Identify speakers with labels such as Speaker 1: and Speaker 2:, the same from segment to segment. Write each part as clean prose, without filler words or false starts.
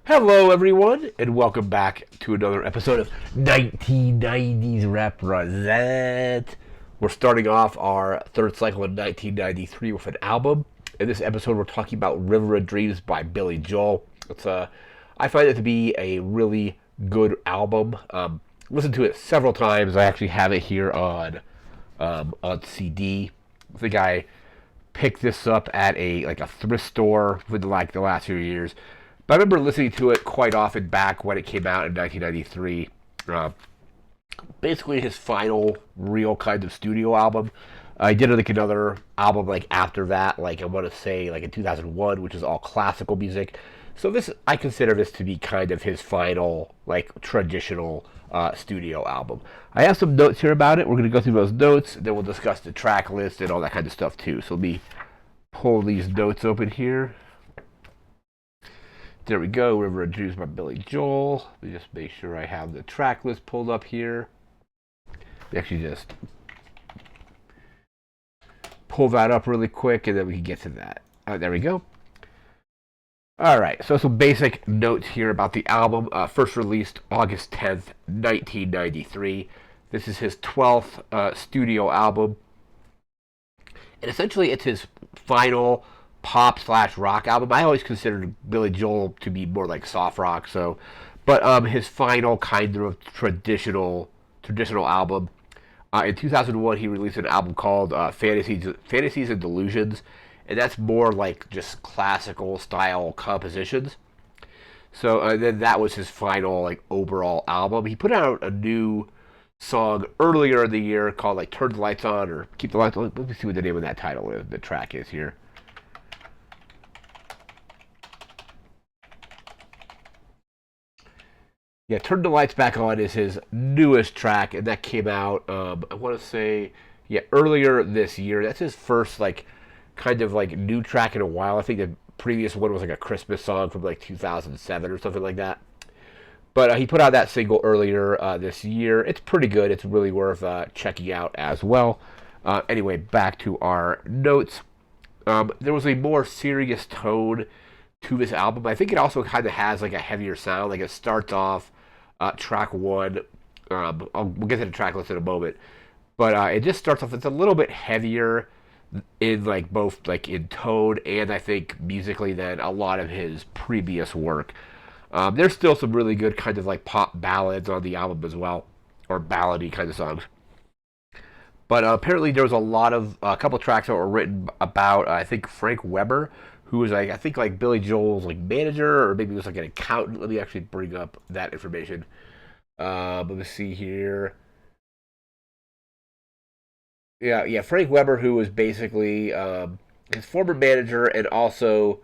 Speaker 1: Hello, everyone, and welcome back to another episode of 1990's Represent. We're starting off our third cycle in 1993 with an album. In this episode, we're talking about River of Dreams by Billy Joel. I find it to be a really good album. Listened to it several times. I actually have it here on CD. I think I picked this up at a thrift store within the last few years. But I remember listening to it quite often back when it came out in 1993. Basically, his final real kind of studio album. I did like another album like after that, like I want to say like in 2001, which is all classical music. So this I consider this to be kind of his final like traditional studio album. I have some notes here about it. We're going to go through those notes, then we'll discuss the track list and all that kind of stuff too. So let me pull these notes open here. There we go, River of Dreams by Billy Joel. Let me just make sure I have the track list pulled up here. Actually just pull that up really quick and then we can get to that. There we go. Alright, so some basic notes here about the album. First released August 10th, 1993. This is his 12th studio album. And essentially it's his final pop/rock album. I always considered Billy Joel to be more like soft rock, but his final kind of traditional album. In 2001, he released an album called Fantasies and Delusions, and that's more like just classical style compositions. So then that was his final like overall album. He put out a new song earlier in the year called like "Turn the Lights On" or "Keep the Lights On." Let me see what the name of that title is. The track is here. Yeah, Turn the Lights Back On is his newest track, and that came out, I want to say, yeah, earlier this year. That's his first, like, kind of, like, new track in a while. I think the previous one was, like, a Christmas song from, like, 2007 or something like that. But he put out that single earlier this year. It's pretty good. It's really worth checking out as well. Anyway, back to our notes. There was a more serious tone to this album. I think it also kind of has like a heavier sound. Like it starts off track one. We'll get to the track list in a moment, but it just starts off. It's a little bit heavier in like both like in tone and I think musically than a lot of his previous work. There's still some really good kind of like pop ballads on the album as well, or ballady kind of songs. But apparently there was a couple tracks that were written about I think Frank Weber, who was like I think like Billy Joel's like manager or maybe he was like an accountant. Let me actually bring up that information. Let me see here. Yeah, Frank Weber, who was basically his former manager and also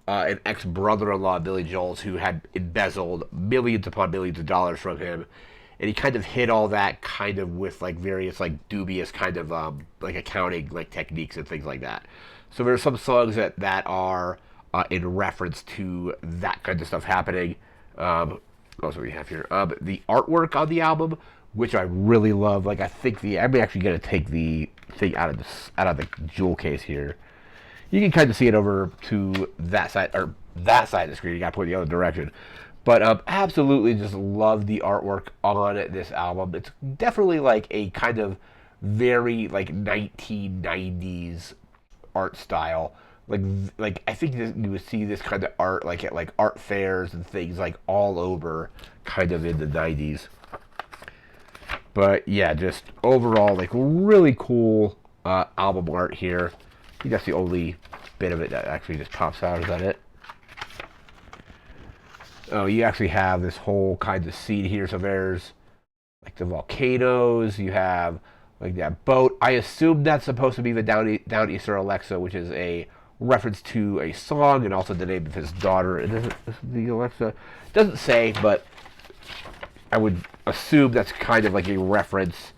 Speaker 1: an ex brother-in-law of Billy Joel's, who had embezzled millions upon millions of dollars from him, and he kind of hid all that kind of with like various like dubious kind of like accounting like techniques and things like that. So there are some songs that are in reference to that kind of stuff happening. Also, we have here the artwork on the album, which I really love. Like I think I'm actually gonna take the thing out of the jewel case here. You can kind of see it over to that side or that side of the screen. You got to point the other direction. But absolutely just love the artwork on this album. It's definitely like a kind of very like 1990s art style. Like I think you would see this kind of art like at like art fairs and things like all over kind of in the 90s. But yeah, just overall like really cool album art here. I think that's the only bit of it that actually just pops out. Is that it? Oh, you actually have this whole kind of scene here. So there's like the volcanoes. You have like that boat. I assume that's supposed to be the Downeaster Alexa, which is a reference to a song and also the name of his daughter. And is the Alexa? It doesn't say, but I would assume that's kind of like a reference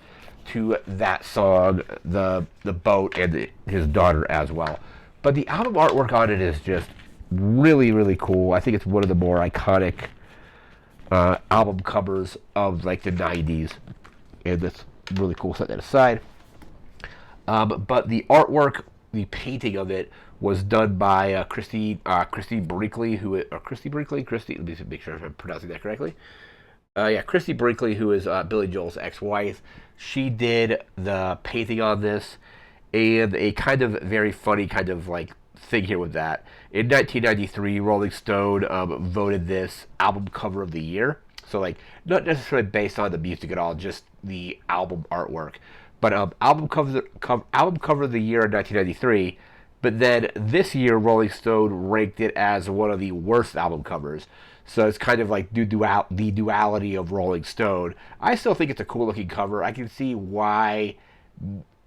Speaker 1: to that song, the boat, and his daughter as well. But the album artwork on it is just really, really cool. I think it's one of the more iconic album covers of like the 90s. And that's really cool. Set that aside. But the artwork, the painting of it was done by Christy Brinkley, Christy. Let me make sure I'm pronouncing that correctly. Yeah, Christy Brinkley, who is Billy Joel's ex-wife. She did the painting on this, and a kind of very funny kind of like thing here with that. In 1993, Rolling Stone voted this album cover of the year. So like not necessarily based on the music at all, just the album artwork. But album cover of the year in 1993. But then this year, Rolling Stone ranked it as one of the worst album covers. So it's kind of like the duality of Rolling Stone. I still think it's a cool looking cover. I can see why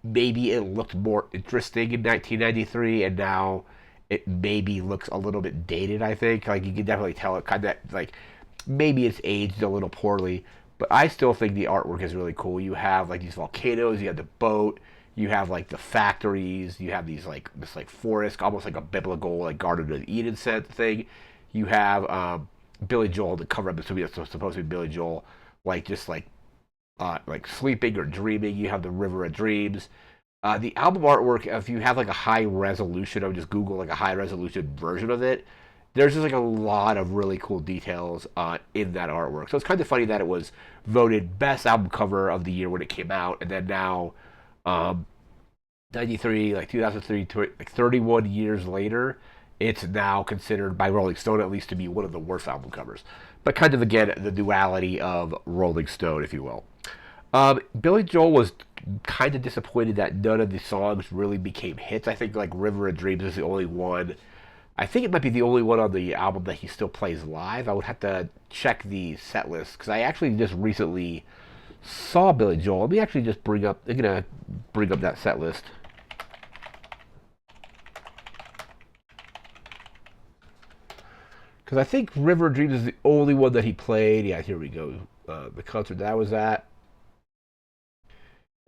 Speaker 1: maybe it looked more interesting in 1993, and now it maybe looks a little bit dated. I think like you can definitely tell it kind of like maybe it's aged a little poorly, but I still think the artwork is really cool. You have like these volcanoes, you have the boat, you have like the factories, you have these like this like forest, almost like a biblical like Garden of Eden set thing. You have Billy Joel, the cover of the movie that's supposed to be Billy Joel, like just like sleeping or dreaming. You have the River of Dreams. The album artwork, if you have like a high resolution, I would just Google like a high resolution version of it. There's just like a lot of really cool details in that artwork. So it's kind of funny that it was voted best album cover of the year when it came out, and then now, 93, like 2003, like 31 years later, it's now considered by Rolling Stone at least to be one of the worst album covers. But kind of again the duality of Rolling Stone, if you will. Billy Joel was kind of disappointed that none of the songs really became hits. I think like River of Dreams is the only one. I think it might be the only one on the album that he still plays live. I would have to check the set list because I actually just recently saw Billy Joel. Let me actually just bring up. I'm gonna bring up that set list. Because I think River of Dreams is the only one that he played. Yeah, here we go. The concert that I was at.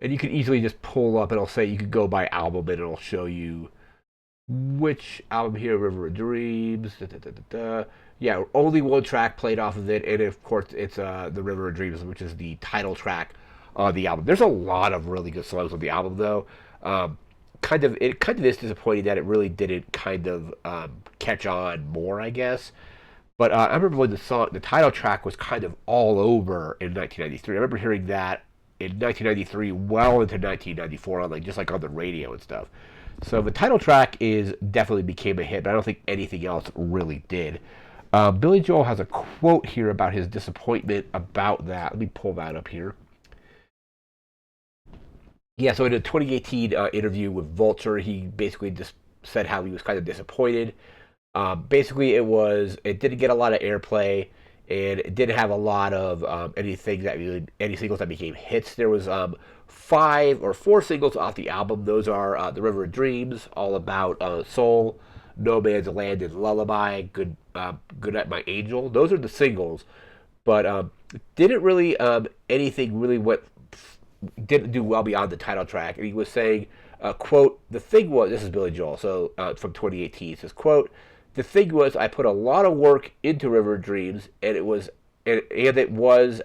Speaker 1: And you can easily just pull up and it'll say you can go by album and it'll show you which album here, River of Dreams. Da, da, da, da, da. Yeah, only one track played off of it, and of course it's the River of Dreams, which is the title track on the album. There's a lot of really good songs on the album, though. It kind of is disappointing that it really didn't kind of catch on more, I guess. But I remember when the title track was kind of all over in 1993. I remember hearing that in 1993, well into 1994, on like just like on the radio and stuff. So the title track is definitely became a hit, but I don't think anything else really did. Billy Joel has a quote here about his disappointment about that. Let me pull that up here. Yeah, so in a 2018 interview with Vulture, he basically just said how he was kind of disappointed. Basically, it didn't get a lot of airplay, and it didn't have a lot of any singles that became hits. There was 5 or 4 singles off the album. Those are The River of Dreams, All About Soul, No Man's Land, and Lullaby, Good Night My Angel. Those are the singles, but didn't really anything really didn't do well beyond the title track. And he was saying, quote, the thing was, this is Billy Joel, so from 2018, he says, quote, the thing was, I put a lot of work into River of Dreams, and it was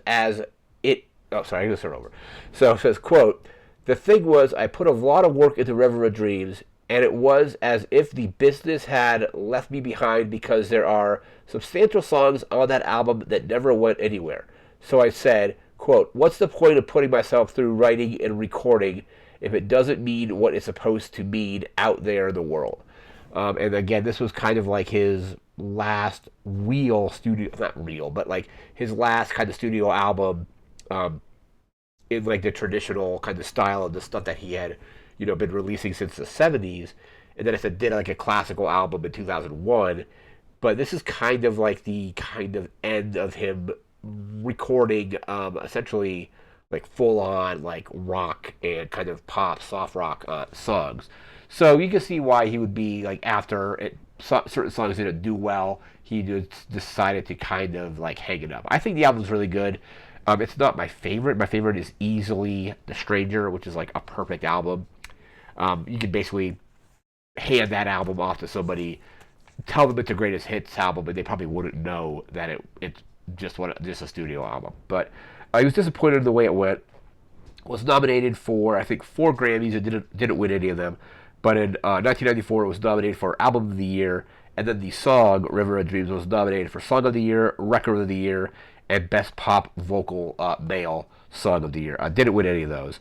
Speaker 1: as it. Oh, sorry, I'm gonna start over. So it says, quote, the thing was, I put a lot of work into River of Dreams, and it was as if the business had left me behind because there are substantial songs on that album that never went anywhere. So I said, quote, what's the point of putting myself through writing and recording if it doesn't mean what it's supposed to mean out there in the world? And again, this was kind of like his last real studio, not real, but like his last kind of studio album in like the traditional kind of style of the stuff that he had, been releasing since the 70s. And then I said, did like a classical album in 2001. But this is kind of like the kind of end of him recording essentially like full on like rock and kind of pop, soft rock songs. So you can see why he would be like after certain songs didn't do well, he just decided to kind of like hang it up. I think the album's really good. It's not my favorite. My favorite is easily The Stranger, which is like a perfect album. You could basically hand that album off to somebody, tell them it's a greatest hits album, and they probably wouldn't know that it's just a studio album. But I was disappointed in the way it went. Was nominated for I think 4 Grammys and didn't win any of them. But in 1994, it was nominated for Album of the Year, and then the song "River of Dreams" was nominated for Song of the Year, Record of the Year, and Best Pop Vocal Male Song of the Year. Didn't win any of those,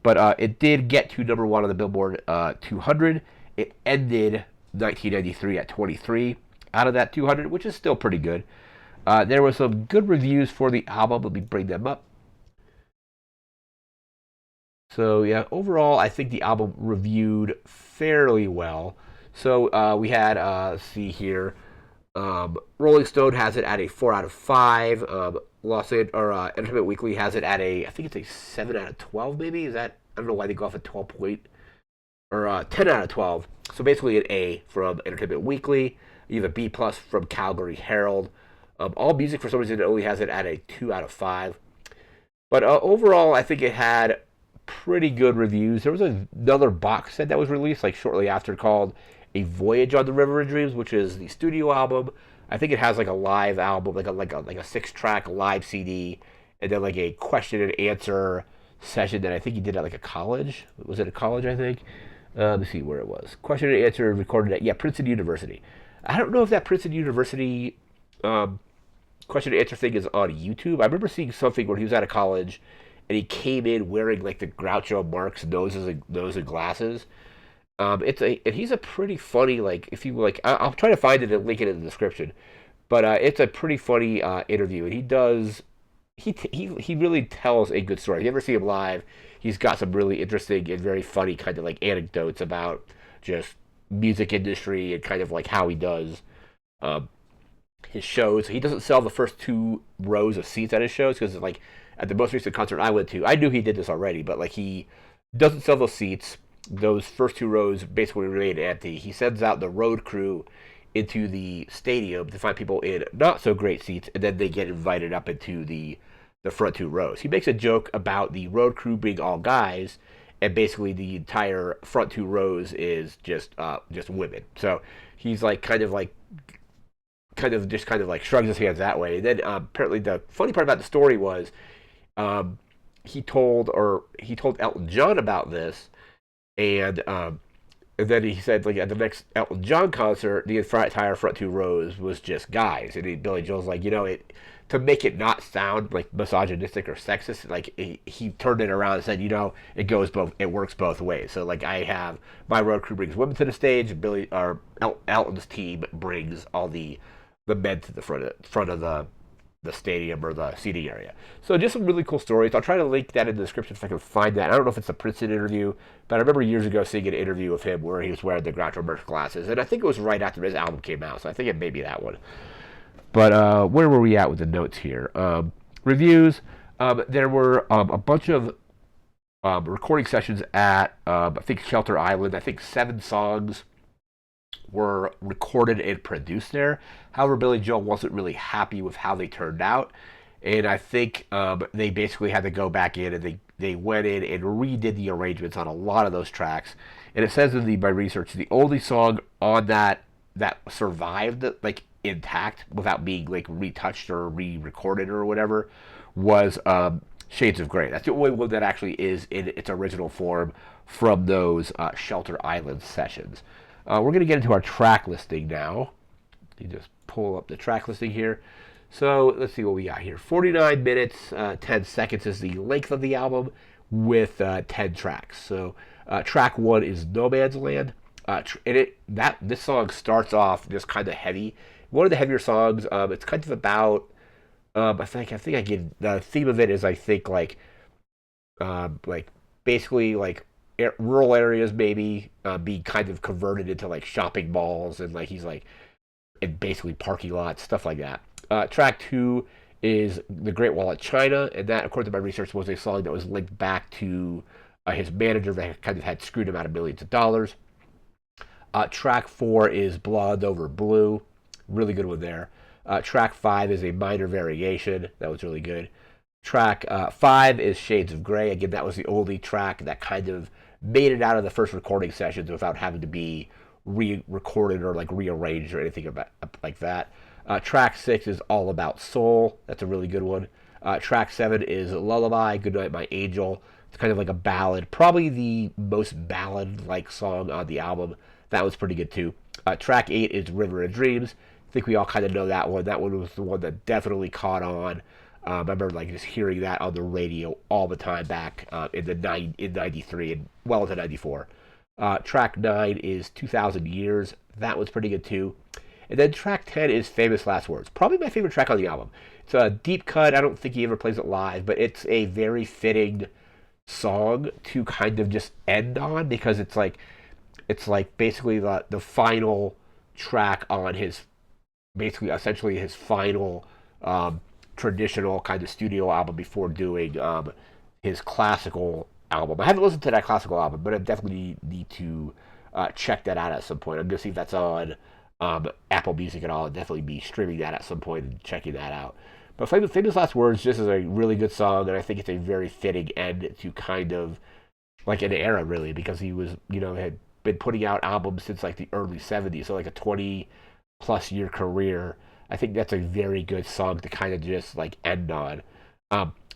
Speaker 1: but it did get to number one on the Billboard 200. It ended 1993 at 23 out of that 200, which is still pretty good. There were some good reviews for the album. Let me bring them up. So yeah, overall, I think the album reviewed fairly well. So we had, let's see here, Rolling Stone has it at a 4 out of 5. Entertainment Weekly has it at a, I think it's a 7 out of 12. Maybe is that? I don't know why they go off at 12 point or 10 out of 12. So basically an A from Entertainment Weekly. You have a B plus from Calgary Herald. All Music for some reason only has it at a 2 out of 5. But overall, I think it had pretty good reviews. There was another box set that was released like shortly after called A Voyage on the River of Dreams, which is the studio album. I think it has like a live album, like a 6 track live CD, and then like a question and answer session that I think he did at like a college. Was it a college? I think. Let me see where it was. Question and answer recorded at Princeton University. I don't know if that Princeton University question and answer thing is on YouTube. I remember seeing something where he was at a college and he came in wearing like the Groucho Marx nose and glasses. And he's a pretty funny, like, if you like, I'll try to find it and link it in the description. But it's a pretty funny interview, and he really tells a good story. If you ever see him live, he's got some really interesting and very funny kind of like anecdotes about just music industry and kind of like how he does um, his shows. He doesn't sell the first 2 rows of seats at his shows because like at the most recent concert I went to, I knew he did this already, but like he doesn't sell those seats. Those first 2 rows basically remain empty. He sends out the road crew into the stadium to find people in not so great seats, and then they get invited up into the front 2 rows. He makes a joke about the road crew being all guys, and basically the entire front 2 rows is just women. So he's like kind of like shrugs his hands that way. And then apparently the funny part about the story was um, he told Elton John about this, and then he said like at the next Elton John concert, the entire front 2 rows was just guys, and Billy Joel's like, it to make it not sound like misogynistic or sexist, like he turned it around and said, it works both ways. So like I have my road crew brings women to the stage, Elton's team brings all the men to the front of the stadium or the seating area. So just some really cool stories. I'll try to link that in the description if I can find that. I don't know if it's a Princeton interview, but I remember years ago seeing an interview of him where he was wearing the Groucho Marx glasses, and I think it was right after his album came out, so I think it may be that one. But where were we at with the notes here? Reviews. There were a bunch of recording sessions at, I think, Shelter Island. I think 7 songs were recorded and produced there. However, Billy Joel wasn't really happy with how they turned out, and I think they basically had to go back in and they went in and redid the arrangements on a lot of those tracks. And it says in my research, the only song on that survived like intact without being like retouched or re-recorded or whatever was Shades of Grey. That's the only one that actually is in its original form from those Shelter Island sessions. We're going to get into our track listing now. You just pull up the track listing here. So let's see what we got here. 49 minutes, 10 seconds is the length of the album with 10 tracks. So track 1 is No Man's Land. This song starts off just kind of heavy. One of the heavier songs. It's kind of about. I think I get the theme of it is I think like basically like rural areas maybe being kind of converted into like shopping malls and like he's like in basically parking lots, stuff like that. Track 2 is The Great Wall of China, and that, according to my research, was a song that was linked back to his manager that kind of had screwed him out of millions of dollars. Track 4 is Blonde Over Blue, really good one there. Track 5 is a minor variation, that was really good. Track 5 is Shades of Grey. Again, that was the only track that kind of made it out of the first recording sessions without having to be re-recorded or like rearranged or anything like that. Track 6 is All About Soul. That's a really good one. Track 7 is Lullaby, Goodnight My Angel. It's kind of like a ballad, probably the most ballad-like song on the album. That was pretty good too. Track 8 is River of Dreams. I think we all kind of know that one. That one was the one that definitely caught on. I remember like just hearing that on the radio all the time back in '93 and well into '94. Track 9 is 2,000 Years. That was pretty good too. And then track 10 is Famous Last Words. Probably my favorite track on the album. It's a deep cut. I don't think he ever plays it live, but it's a very fitting song to kind of just end on because it's like basically the final track on his basically essentially his final traditional kind of studio album before doing his classical album. I haven't listened to that classical album, but I definitely need to check that out at some point. I'm gonna see if that's on Apple Music and I'll definitely be streaming that at some point and checking that out. But Famous Last Words just is a really good song, and I think it's a very fitting end to kind of like an era, really, because he was, had been putting out albums since like the early '70s, so like a 20 plus year career. I think that's a very good song to kind of just like end on.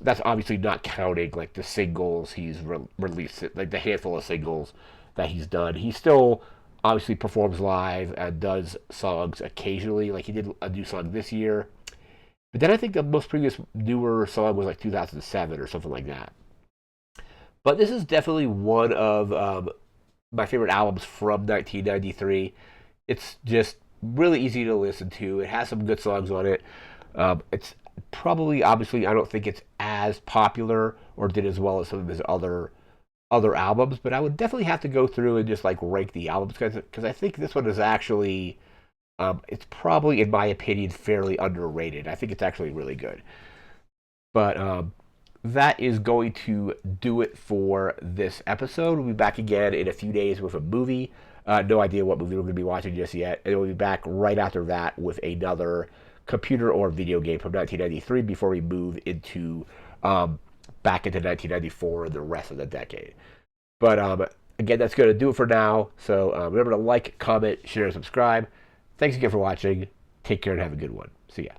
Speaker 1: That's obviously not counting like the singles he's released, like the handful of singles that he's done. He still obviously performs live and does songs occasionally. Like he did a new song this year. But then I think the most previous newer song was like 2007 or something like that. But this is definitely one of my favorite albums from 1993. It's just really easy to listen to. It has some good songs on it. It's probably, obviously, I don't think it's as popular or did as well as some of his other albums, but I would definitely have to go through and just like rank the albums because I think this one is actually it's probably, in my opinion, fairly underrated. I think it's actually really good. But that is going to do it for this episode. We'll be back again in a few days with a movie. No idea what movie we're going to be watching just yet. And we'll be back right after that with another computer or video game from 1993 before we move into back into 1994 and the rest of the decade. But again, that's going to do it for now. So remember to like, comment, share, and subscribe. Thanks again for watching. Take care and have a good one. See ya.